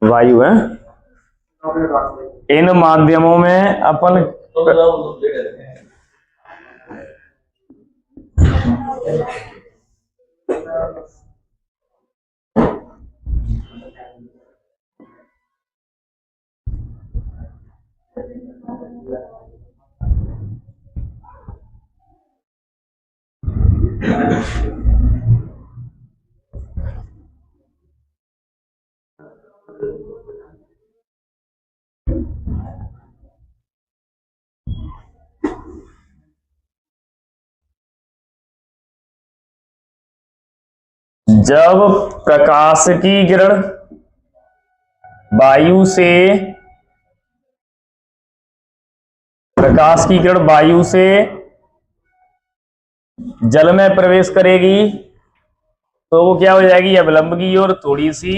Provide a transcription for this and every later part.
वायु है। इन माध्यमों में अपन जब प्रकाश की किरण वायु से जल में प्रवेश करेगी तो वो क्या हो जाएगी, अवलंब की ओर थोड़ी सी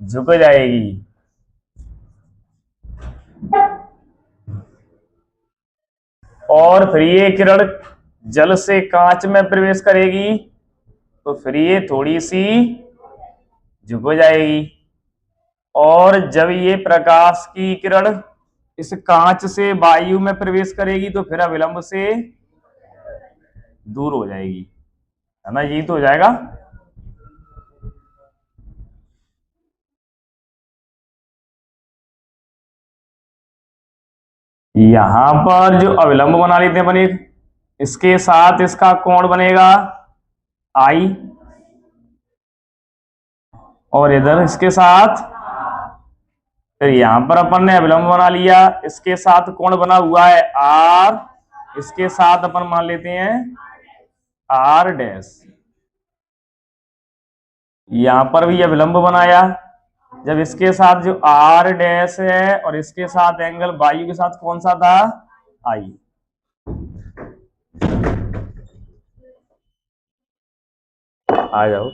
झुक जाएगी। और फिर ये किरण जल से कांच में प्रवेश करेगी तो फिर ये थोड़ी सी झुक जाएगी। और जब ये प्रकाश की किरण इस कांच से वायु में प्रवेश करेगी तो फिर अविलंब से दूर हो जाएगी, है ना। यही तो हो जाएगा। यहां पर जो अविलंब बना लेते हैं अपन, एक इसके साथ इसका कोण बनेगा आई, और इधर इसके साथ, फिर यहां पर अपन ने अविलंब बना लिया, इसके साथ कोण बना हुआ है आर, इसके साथ अपन मान लेते हैं आर डैश। यहां पर भी अविलंब बनाया, जब इसके साथ जो आर डैश है और इसके साथ एंगल वायु के साथ कौन सा था, आई। आ जाओ।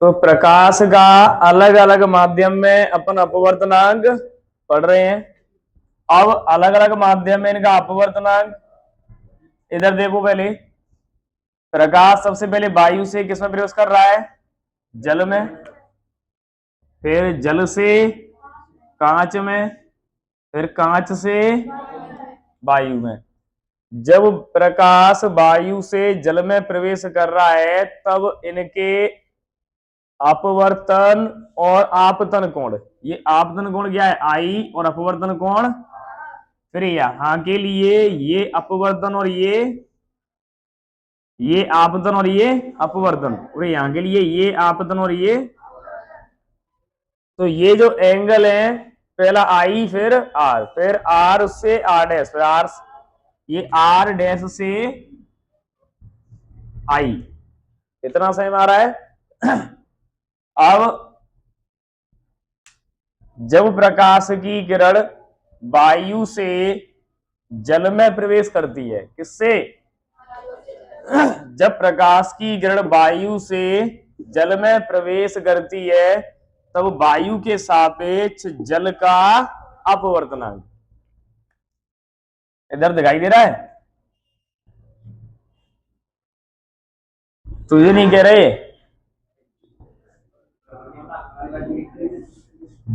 तो प्रकाश का अलग अलग माध्यम में अपन अपवर्तनांक पढ़ रहे हैं। अब अलग अलग माध्यम में इनका अपवर्तनांक, इधर देखो, पहले प्रकाश सबसे पहले वायु से किसमें प्रवेश कर रहा है, जल में, फिर जल से कांच में, फिर कांच से वायु में। जब प्रकाश वायु से जल में प्रवेश कर रहा है तब इनके अपवर्तन और आपतन कोण, ये आपतन कोण क्या है, आई, और अपवर्तन कोण, फिर यहां के लिए ये अपवर्तन और ये आपतन और ये अपवर्तन, और यहां के लिए ये आपतन और ये, तो ये जो एंगल है, पहला आई फिर आर से आर डैश, फिर आर, ये आर डैश से आई, इतना सही आ रहा है। अब जब प्रकाश की किरण वायु से जल में प्रवेश करती है, किससे, जब प्रकाश की किरण वायु से जल में प्रवेश करती है तब वायु के सापेक्ष जल का अपवर्तनांक, इधर दिखाई दे रहा है, तुझे नहीं कह रहे।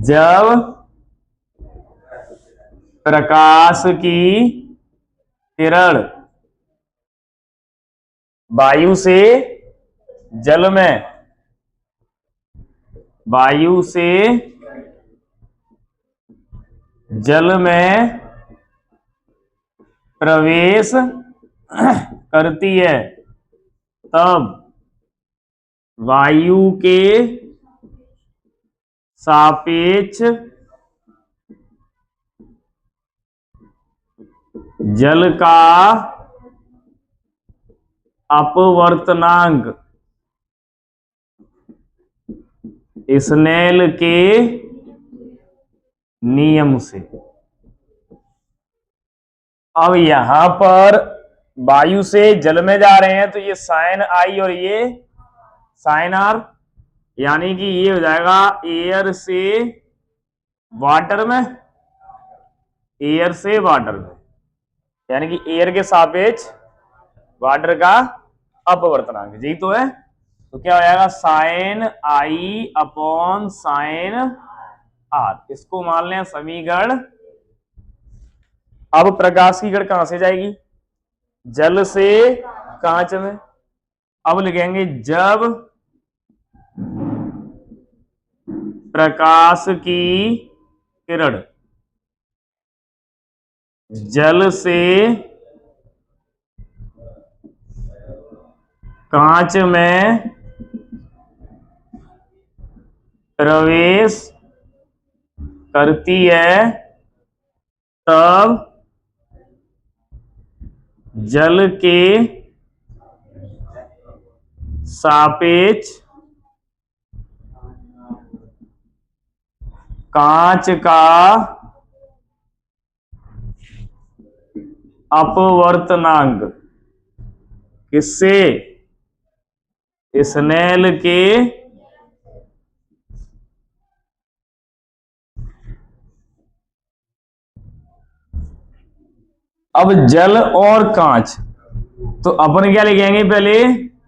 जब प्रकाश की किरण वायु से जल में, वायु से जल में प्रवेश करती है तब वायु के सापेक्ष जल का अपवर्तनांक स्नेल के नियम से। अब यहां पर वायु से जल में जा रहे हैं तो ये साइन आई और ये साइन आर, यानी कि ये हो जाएगा एयर से वाटर में, एयर से वाटर में, यानी कि एयर के सापेक्ष वाटर का अपवर्तनांक, यही तो है। तो क्या हो जाएगा, sine i upon sine r, इसको मान लें समीकरण। अब प्रकाश की गण कहां से जाएगी, जल से कांच में। अब लिखेंगे जब प्रकाश की किरण जल से कांच में प्रवेश करती है, तब जल के सापेक्ष कांच का अपवर्तनांक किससे, स्नेल के अब जल और कांच, तो अपन क्या लिखेंगे पहले,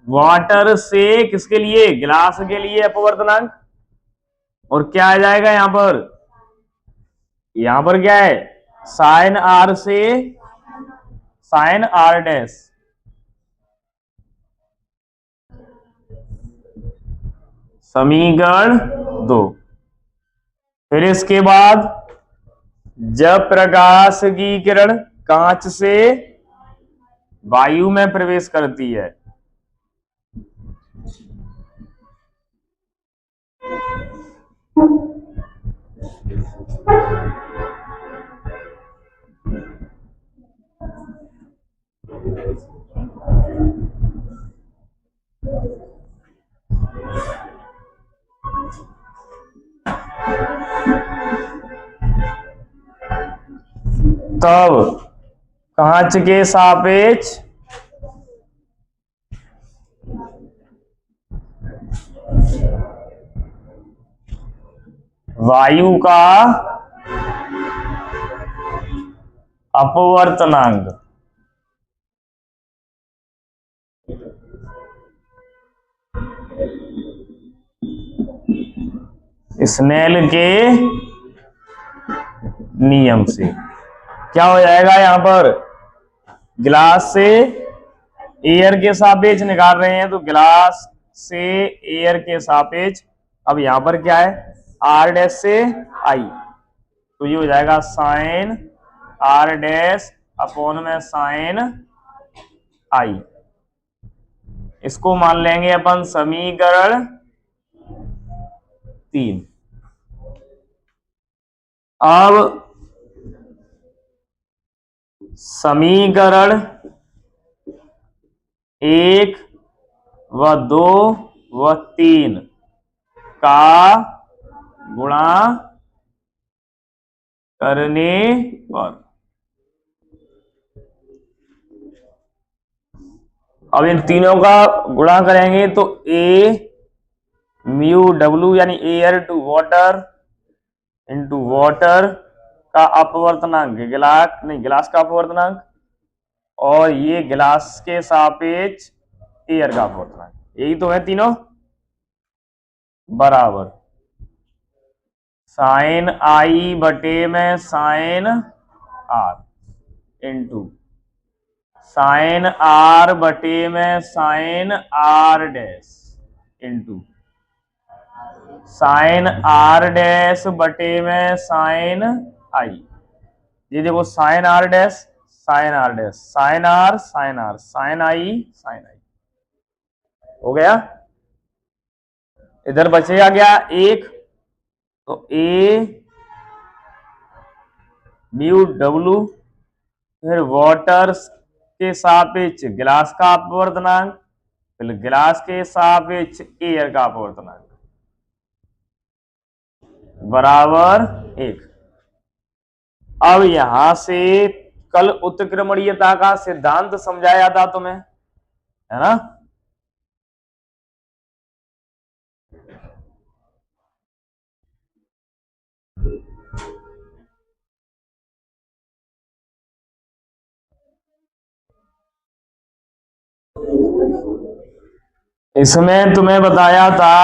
वाटर से किसके लिए, गिलास के लिए अपवर्तनांक। और क्या आ जाएगा यहां पर क्या है, साइन आर से साइन आर डैश, समीकरण 2। फिर इसके बाद जब प्रकाश की किरण कांच से वायु में प्रवेश करती है, तब कांच के सापेक्ष वायु का अपवर्तनांक स्नेल के नियम से क्या हो जाएगा, यहां पर गिलास से एयर के सापेक्ष निकाल रहे हैं, तो गिलास से एयर के सापेक्ष। अब यहां पर क्या है, आर डैश से आई, तो ये हो जाएगा साइन आर डैश अपॉन में साइन आई, इसको मान लेंगे अपन समीकरण 3। अब समीकरण 1 व 2 व 3 का गुणा करने पर, अब इन तीनों का गुणा करेंगे तो ए म्यू डब्ल्यू यानी air to water into water का अपवर्तनांक, गिलास का अपवर्तनांक, और ये गिलास के सापेक्ष एयर का अपवर्तनांक, यही तो है तीनों, बराबर साइन आई बटे में sine r into sine r बटे में sine r dash into sine r dash बटे में साइन आई। ये देखो sine r dash sine r dash sine r sine r sine i हो गया। इधर बचेगा क्या, एक, तो ए म्यू डब्ल्यू, फिर वाटर के सापेक्ष गिलास का अपवर्तनांक, फिर गिलास के सापेक्ष एयर का अपवर्तनांक, बराबर 1। अब यहां से कल उत्क्रमणीयता का सिद्धांत समझाया था तुम्हें, है ना। इसमें तुम्हें बताया था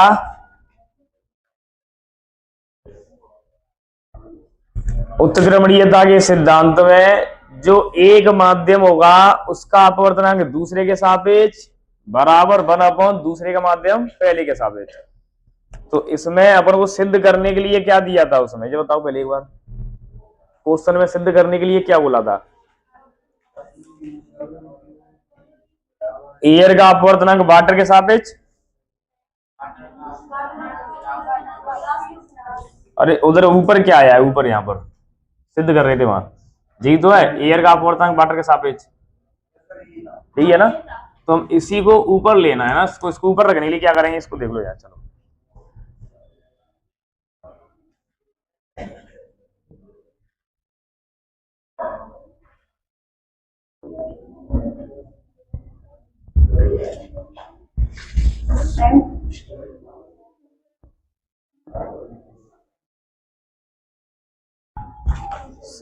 उत्क्रमणीयता के सिद्धांत में जो एक माध्यम होगा उसका अपवर्तनांक दूसरे के सापेक्ष बराबर 1/, दूसरे का माध्यम पहले के सापेक्ष। तो इसमें अपन को सिद्ध करने के लिए क्या दिया था उसमें, जो बताओ पहले एक बार, क्वेश्चन में सिद्ध करने के लिए क्या बोला था? एयर का अपवर्तनांक वाटर के सापेक्ष। अरे उधर ऊपर क्या आया है, ऊपर यहाँ पर सिद्ध कर रहे थे वहां, यही तो है, एयर का अपवर्तनांक वाटर के सापेक्ष, ठीक है ना? तो हम इसी को ऊपर लेना है ना, इसको ऊपर रखने के लिए क्या करेंगे, इसको देख लो यार, चलो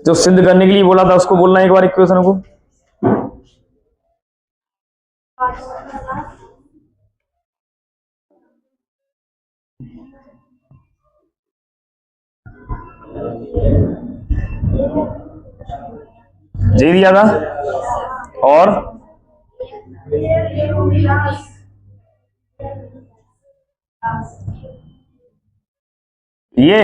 जो सिद्ध करने के लिए बोला था उसको बोलना एक बार इक्वेशन को। जी दिया था, और ये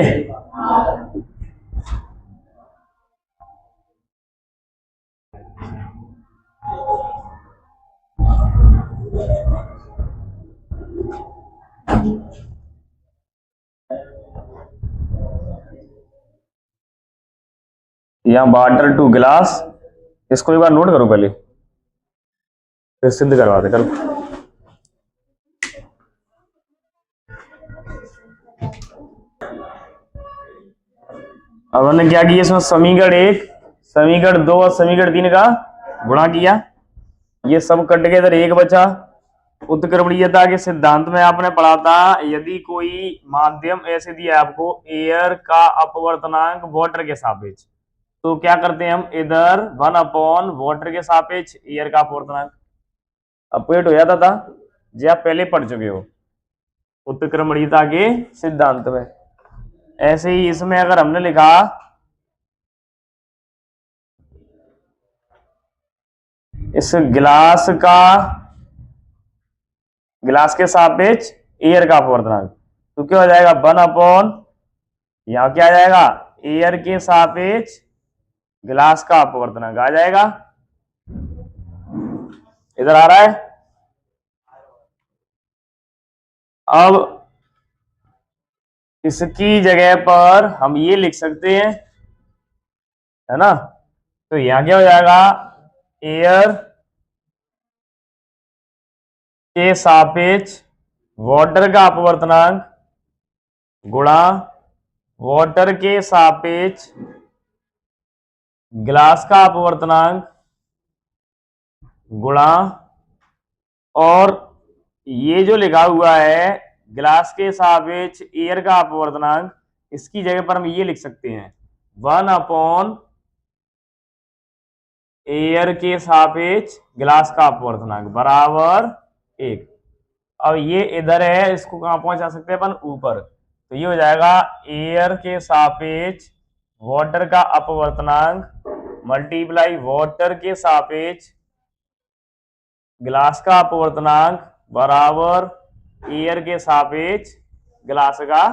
यहाँ वाटर टू गिलास, इसको एक बार नोट करो पहले, फिर सिद्ध करवाते करो। अब हमने क्या किया इसमें, समीकरण 1, समीकरण 2 और समीकरण 3 का गुणा किया, ये सब कट के इधर एक बचा। उत्क्रमणीयता के सिद्धांत में आपने पढ़ा था, यदि कोई माध्यम ऐसे दिया आपको एयर का अपवर्तनांक वाटर के सापेक्ष, तो क्या करते हैं हम, इधर 1/, वाटर के सापेक्ष एयर का अपवर्तनांक अपडेट हो जाता था, जो आप पहले पढ़ चुके हो उत्क्रमणीयता के सिद्धांत में। ऐसे ही इसमें अगर हमने लिखा इस गिलास के सापेक्ष एयर का अपवर्तनांक, तो क्या हो जाएगा, 1/, यहां क्या आ जाएगा, एयर के सापेक्ष गिलास का अपवर्तनांक आ जाएगा, इधर आ रहा है। अब इसकी जगह पर हम ये लिख सकते हैं, है ना, तो यहां क्या हो जाएगा, एयर के सापेक्ष वाटर का अपवर्तनांक गुणा वाटर के सापेक्ष गिलास का अपवर्तनांक गुणा, और ये जो लिखा हुआ है गिलास के सापेक्ष एयर का अपवर्तनांक, इसकी जगह पर हम ये लिख सकते हैं 1/, एयर के सापेक्ष गिलास का अपवर्तनांक बराबर 1। अब ये इधर है, इसको कहां पहुंचा सकते हैं अपन, ऊपर, तो ये हो जाएगा एयर के सापेक्ष वाटर का अपवर्तनांक मल्टीप्लाई वाटर के सापेक्ष गिलास का अपवर्तनांक बराबर एयर के सापेक्ष गिलास का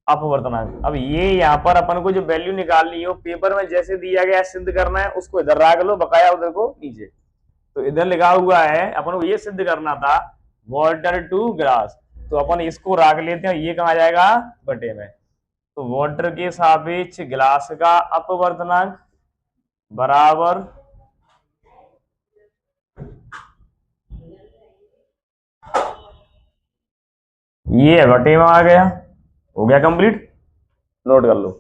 अपवर्तनांक। अब ये यहाँ पर अपन को जो वैल्यू निकालनी हो, पेपर में जैसे दिया गया सिद्ध करना है, उसको इधर रख लो, बकाया उधर को नीचे। तो इधर लिखा हुआ है, अपन को ये सिद्ध करना था वाटर टू गिलास, तो अपन इसको रख लेते हैं, ये कहाँ जाएगा, बटे में, तो वाटर के सापेक्ष गिलास का अपवर्तनांक बराबर ये बटे में आ गया, हो गया कंप्लीट, नोट कर लो।